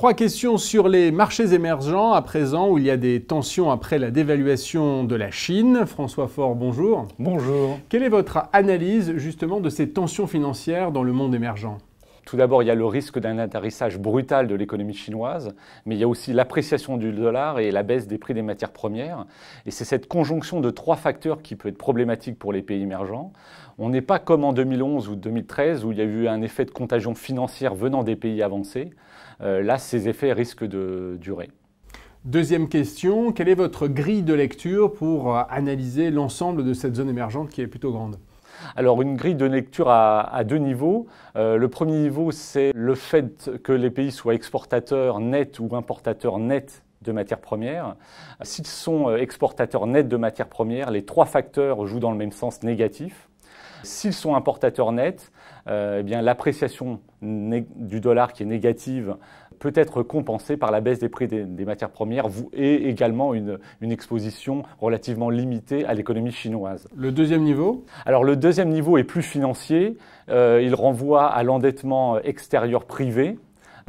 3 questions sur les marchés émergents à présent où il y a des tensions après la dévaluation de la Chine. François Faure, bonjour. Bonjour. Quelle est votre analyse justement de ces tensions financières dans le monde émergent ? Tout d'abord, il y a le risque d'un atterrissage brutal de l'économie chinoise, mais il y a aussi l'appréciation du dollar et la baisse des prix des matières premières. Et c'est cette conjonction de 3 facteurs qui peut être problématique pour les pays émergents. On n'est pas comme en 2011 ou 2013 où il y a eu un effet de contagion financière venant des pays avancés. Là, ces effets risquent de durer. Deuxième question, quelle est votre grille de lecture pour analyser l'ensemble de cette zone émergente qui est plutôt grande ? Alors une grille de lecture à 2 niveaux. Le premier niveau, c'est le fait que les pays soient exportateurs nets ou importateurs nets de matières premières. S'ils sont exportateurs nets de matières premières, les 3 facteurs jouent dans le même sens négatif. S'ils sont importateurs nets, eh bien, l'appréciation du dollar qui est négative peut être compensée par la baisse des prix des matières premières et également une exposition relativement limitée à l'économie chinoise. Le deuxième niveau ? Alors le deuxième niveau est plus financier. Il renvoie à l'endettement extérieur privé.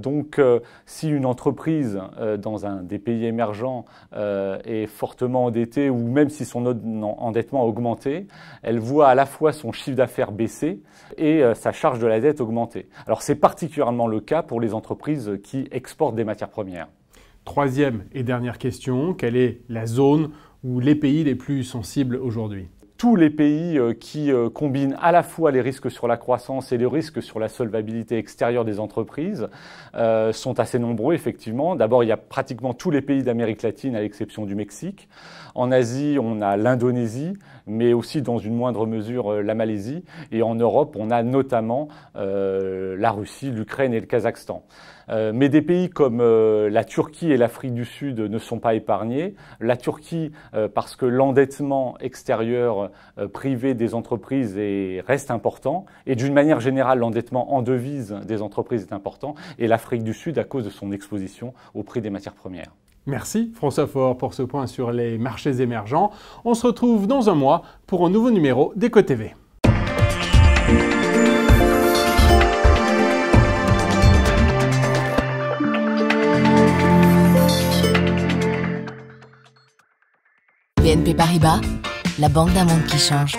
Donc, si une entreprise dans un des pays émergents est fortement endettée ou même si son endettement a augmenté, elle voit à la fois son chiffre d'affaires baisser et sa charge de la dette augmenter. Alors, c'est particulièrement le cas pour les entreprises qui exportent des matières premières. Troisième et dernière question, quelle est la zone ou les pays les plus sensibles aujourd'hui ? Tous les pays qui combinent à la fois les risques sur la croissance et les risques sur la solvabilité extérieure des entreprises sont assez nombreux, effectivement. D'abord, il y a pratiquement tous les pays d'Amérique latine, à l'exception du Mexique. En Asie, on a l'Indonésie, mais aussi dans une moindre mesure la Malaisie. Et en Europe, on a notamment la Russie, l'Ukraine et le Kazakhstan. Mais des pays comme la Turquie et l'Afrique du Sud ne sont pas épargnés. La Turquie, parce que l'endettement extérieur privé des entreprises reste important. Et d'une manière générale, l'endettement en devise des entreprises est important. Et l'Afrique du Sud à cause de son exposition au prix des matières premières. Merci François Faure pour ce point sur les marchés émergents. On se retrouve dans un mois pour un nouveau numéro d'Éco TV. BNP Paribas, la banque d'un monde qui change.